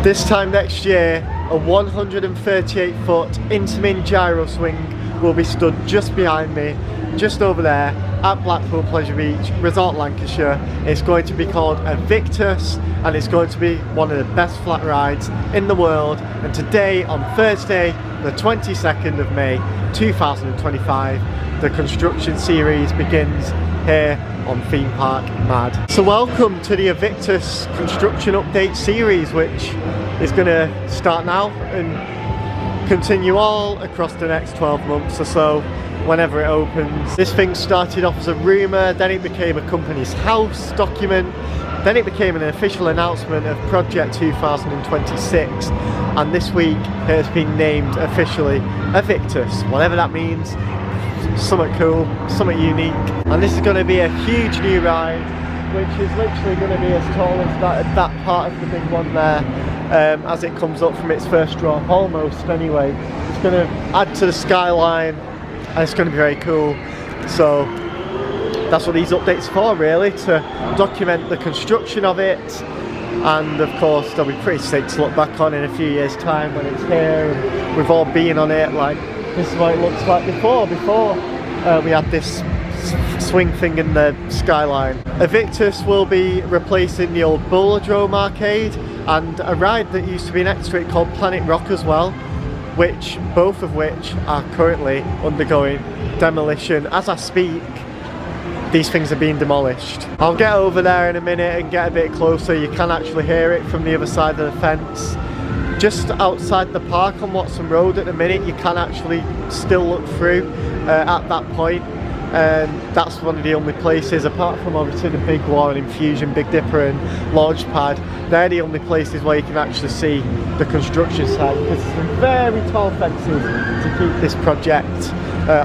This time next year, a 138-foot Inamin Gyro Swing will be stood just behind me, just over there at Blackpool Pleasure Beach, Resort Lancashire. It's going to be called Aviktas, and it's going to be one of the best flat rides in the world. And today, on Thursday, the 22nd of May 2025, the construction series begins here on Theme Park Mad. So welcome to the Aviktas construction update series, which is going to start now and continue all across the next 12 months or so, whenever it opens. This thing started off as a rumour, then it became a company's house document, then it became an official announcement of Project 2026, and this week it has been named officially Aviktas, whatever that means. Something cool, something unique. And this is going to be a huge new ride, which is literally going to be as tall as that part of the big one there, as it comes up from its first drop, almost anyway. It's going to add to the skyline, and it's going to be very cool. So that's what these updates are for, really, to document the construction of it. And of course they'll be pretty sick to look back on in a few years' time when it's here and we've all been on it. Like, this is what it looks like before we had this swing thing in the skyline. Aviktas will be replacing the old Bowl-A-Drome arcade and a ride that used to be next to it called Planet Rock as well, both of which are currently undergoing demolition. As I speak, these things are being demolished. I'll get over there in a minute and get a bit closer. You can actually hear it from the other side of the fence. Just outside the park on Watson Road at the minute, you can actually still look through at that point. That's one of the only places, apart from obviously the Big One, Infusion, Big Dipper and Launch Pad, they're the only places where you can actually see the construction site, because there's some very tall fences to keep this project,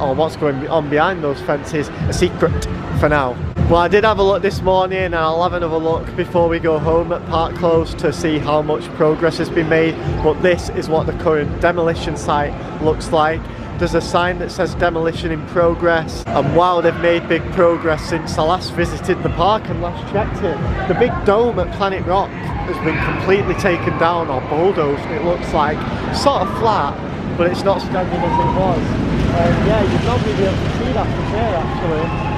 or what's going on behind those fences, a secret for now. Well, I did have a look this morning, and I'll have another look before we go home at Park Close to see how much progress has been made. But this is what the current demolition site looks like. There's a sign that says demolition in progress, and wow, they've made big progress since I last visited the park and last checked it. The big dome at Planet Rock has been completely taken down or bulldozed. It looks like sort of flat, but it's not standing as it was. Yeah, you'd not be able to see that from here actually.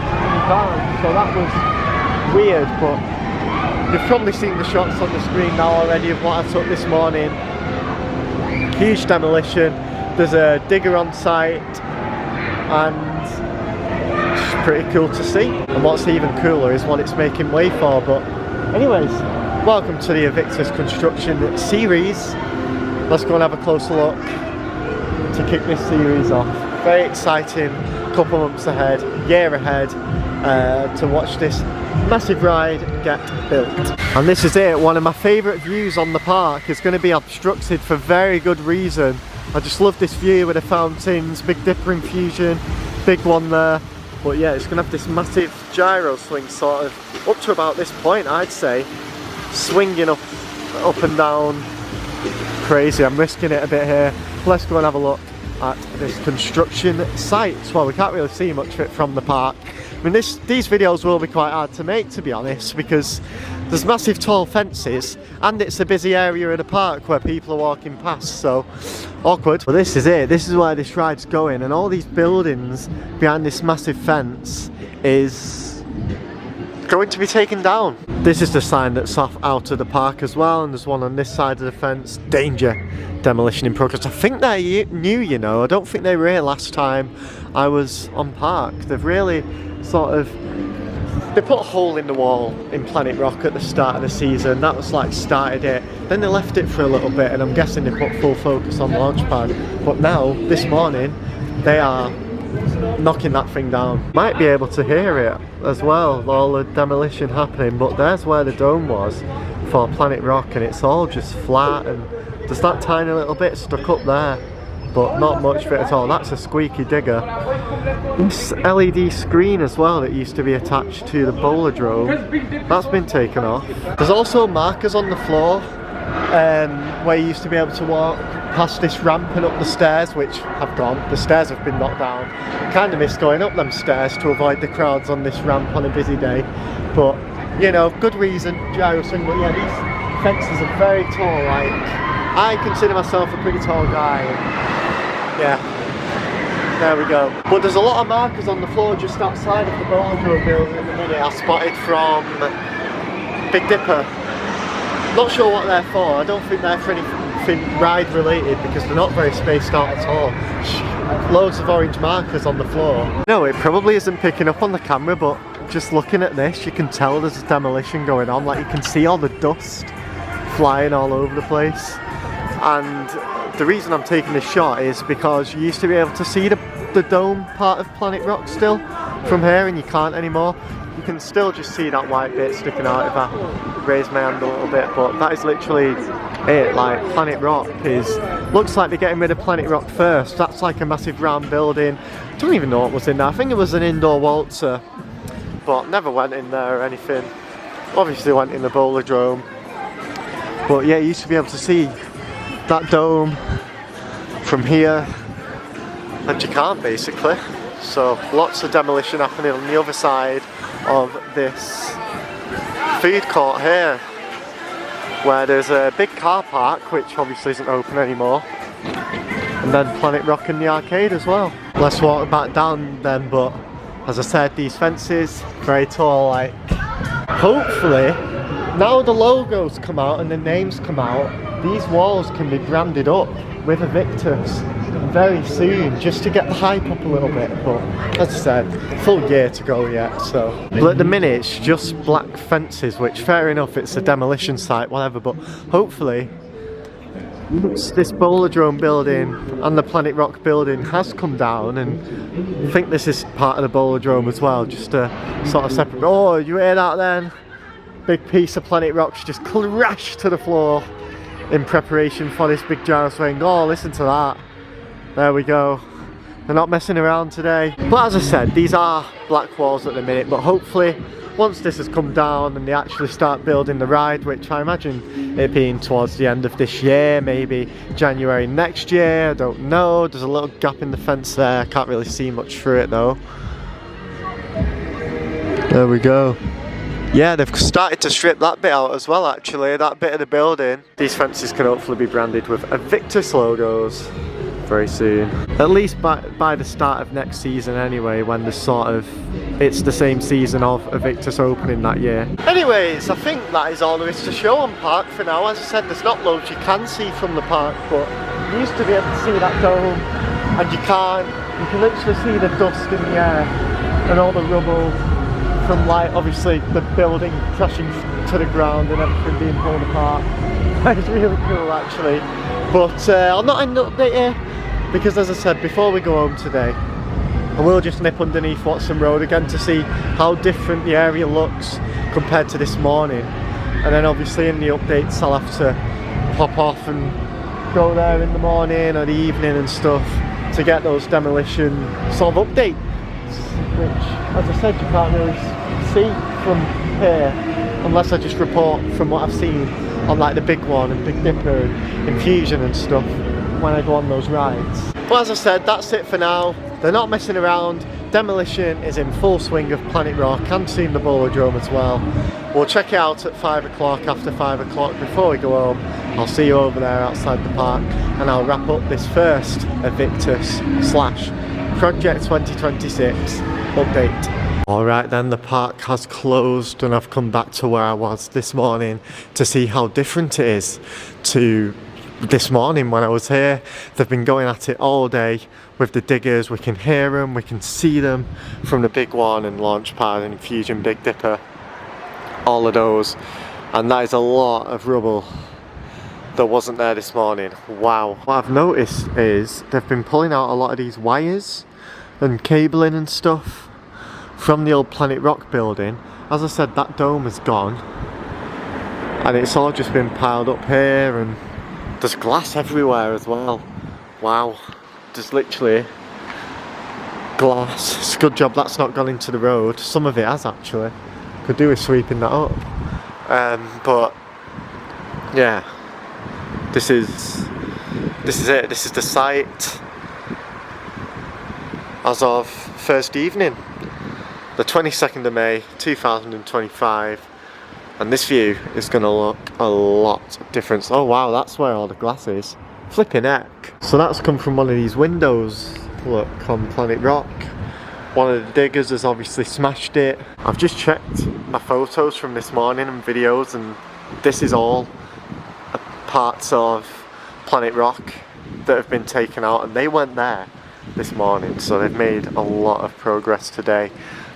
So that was weird, but you've probably seen the shots on the screen now already of what I took this morning. Huge demolition. There's a digger on site, and it's pretty cool to see. And what's even cooler is what it's making way for. But anyways, welcome to the Aviktas construction series. Let's go and have a closer look to kick this series off. Very exciting couple months ahead, year ahead, to watch this massive ride get built. And this is it, one of my favourite views on the park is going to be obstructed for very good reason. I just love this view with the fountains, Big Dipper Infusion, big one there. But yeah, it's going to have this massive gyro swing sort of up to about this point, I'd say, swinging up and down. Crazy, I'm risking it a bit here. Let's go and have a look at this construction site. Well, we can't really see much of it from the park. I mean, these videos will be quite hard to make, to be honest, because there's massive tall fences and it's a busy area of the park where people are walking past, so awkward. But this is it, this is where this ride's going, and all these buildings behind this massive fence is going to be taken down. This is the sign that's off out of the park as well, and there's one on this side of the fence, danger, demolition in progress. I think they're new, you know, I don't think they were here last time I was on park. They've really sort of, they put a hole in the wall in Planet Rock at the start of the season, that was like started it, then they left it for a little bit, and I'm guessing they put full focus on Launchpad. But now, this morning, they are knocking that thing down. Might be able to hear it as well, all the demolition happening, but there's where the dome was for Planet Rock, and it's all just flat, and there's that tiny little bit stuck up there, but not much of it at all. That's a squeaky digger. This LED screen as well that used to be attached to the Bowl-A-Drome, that's been taken off. There's also markers on the floor where you used to be able to walk past this ramp and up the stairs, which have gone. The stairs have been knocked down. I kind of miss going up them stairs to avoid the crowds on this ramp on a busy day, but you know, good reason, gyro swing. But yeah, fences are very tall. Like, I consider myself a pretty tall guy. Yeah, there we go. But there's a lot of markers on the floor just outside of the Bowl-A-Drome building at the minute. I spotted from Big Dipper. Not sure what they're for. I don't think they're for anything ride related because they're not very spaced out at all. Loads of orange markers on the floor. No, it probably isn't picking up on the camera, but just looking at this, you can tell there's a demolition going on. Like, you can see all the dust flying all over the place. And the reason I'm taking this shot is because you used to be able to see the dome part of Planet Rock still from here, and you can't anymore. You can still just see that white bit sticking out if I raise my hand a little bit, but that is literally it. Like, Planet Rock looks like they're getting rid of Planet Rock first. That's like a massive round building. Don't even know what was in there. I think it was an indoor waltzer, but never went in there or anything. Obviously went in the Bowl-A-Drome, but yeah, you used to be able to see that dome from here, and you can't basically. So lots of demolition happening on the other side of this food court here, where there's a big car park which obviously isn't open anymore, and then Planet Rock in the arcade as well. Let's walk back down then, but as I said, these fences, very tall. Like, hopefully now the logos come out and the names come out, these walls can be branded up with Aviktas very soon, just to get the hype up a little bit. But as I said, full year to go yet. So, but at the minute it's just black fences, which fair enough, it's a demolition site, whatever, but hopefully this Bowl-A-Drome building and the Planet Rock building has come down, and I think this is part of the Bowl-A-Drome as well, just a sort of separate. Oh, you hear that then? Big piece of Planet Rock's just crashed to the floor in preparation for this big gyro swing. Oh, listen to that. There we go. They're not messing around today. But as I said, these are black walls at the minute, but hopefully once this has come down and they actually start building the ride, which I imagine it being towards the end of this year, maybe January next year, I don't know. There's a little gap in the fence there, can't really see much through it though. There we go. Yeah, they've started to strip that bit out as well actually, that bit of the building. These fences can hopefully be branded with Aviktas logos very soon. At least by the start of next season anyway, when the it's the same season of Aviktas opening that year. Anyways, I think that is all there is to show on park for now. As I said, there's not loads you can see from the park, but you used to be able to see that dome, and you can't. You can literally see the dust in the air and all the rubble from, like, obviously the building crashing to the ground and everything being pulled apart. It's really cool actually. But I'll not end up here, because as I said, before we go home today, I will just nip underneath Watson Road again to see how different the area looks compared to this morning. And then obviously in the updates I'll have to pop off and go there in the morning or the evening and stuff to get those demolition sort of updates, which as I said you can't really see from here unless I just report from what I've seen on like the big one and Big Dipper and Infusion and stuff when I go on those rides. But as I said, that's it for now. They're not messing around. Demolition is in full swing of Planet Rock and soon the Bowl-A-Drome as well. We'll check it out at 5 o'clock, after 5 o'clock before we go home. I'll see you over there outside the park, and I'll wrap up this first Aviktas / Project 2026 update. Alright then, the park has closed and I've come back to where I was this morning to see how different it is to this morning when I was here. They've been going at it all day with the diggers. We can hear them, we can see them from the big one and Launchpad and Infusion, Big Dipper, all of those, and that is a lot of rubble that wasn't there this morning. Wow. What I've noticed is they've been pulling out a lot of these wires and cabling and stuff from the old Planet Rock building. As I said, that dome is gone and it's all just been piled up here, and there's glass everywhere as well. Wow, there's literally glass. It's a good job that's not gone into the road. Some of it has actually. Could do with sweeping that up. But yeah, this is it. This is the site as of first evening, the 22nd of May 2025. And this view is going to look a lot different. Oh wow, that's where all the glass is. Flipping heck. So that's come from one of these windows. Look, on Planet Rock. One of the diggers has obviously smashed it. I've just checked my photos from this morning and videos, and this is all parts of Planet Rock that have been taken out, and they went there this morning, so they've made a lot of progress today.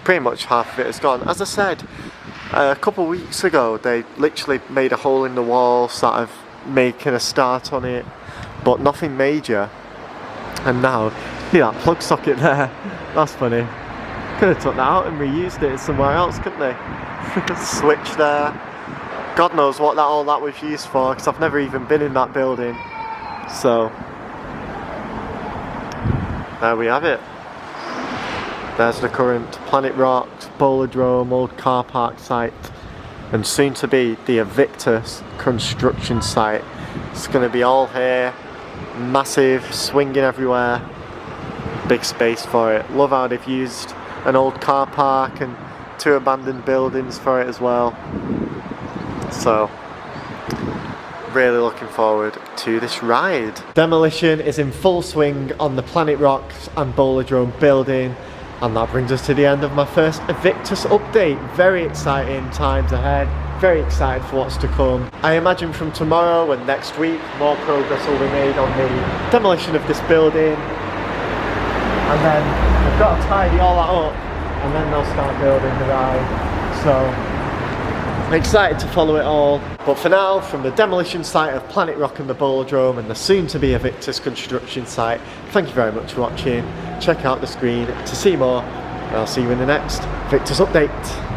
Pretty much half of it is gone. As I said, a couple of weeks ago they literally made a hole in the wall, sort of making a start on it, but nothing major. And now, see that plug socket there? That's funny. Could have took that out and reused it somewhere else, couldn't they? Switch there. God knows what all that was used for, because I've never even been in that building. So there we have it. There's the current Planet Rock Bowl-A-Drome old car park site, and soon to be the Aviktas construction site. It's going to be all here, massive, swinging everywhere, big space for it. Love how they've used an old car park and 2 abandoned buildings for it as well. So really looking forward to this ride. Demolition is in full swing on the Planet Rocks and Bowl-A-Drome building, and that brings us to the end of my first Aviktas update. Very exciting times ahead, very excited for what's to come. I imagine from tomorrow and next week more progress will be made on the demolition of this building, and then I've got to tidy all that up, and then they'll start building the ride. So I'm excited to follow it all, but for now, from the demolition site of Planet Rock and the Bowl-A-Drome and the soon-to-be Aviktas construction site, thank you very much for watching. Check out the screen to see more, and I'll see you in the next Aviktas update.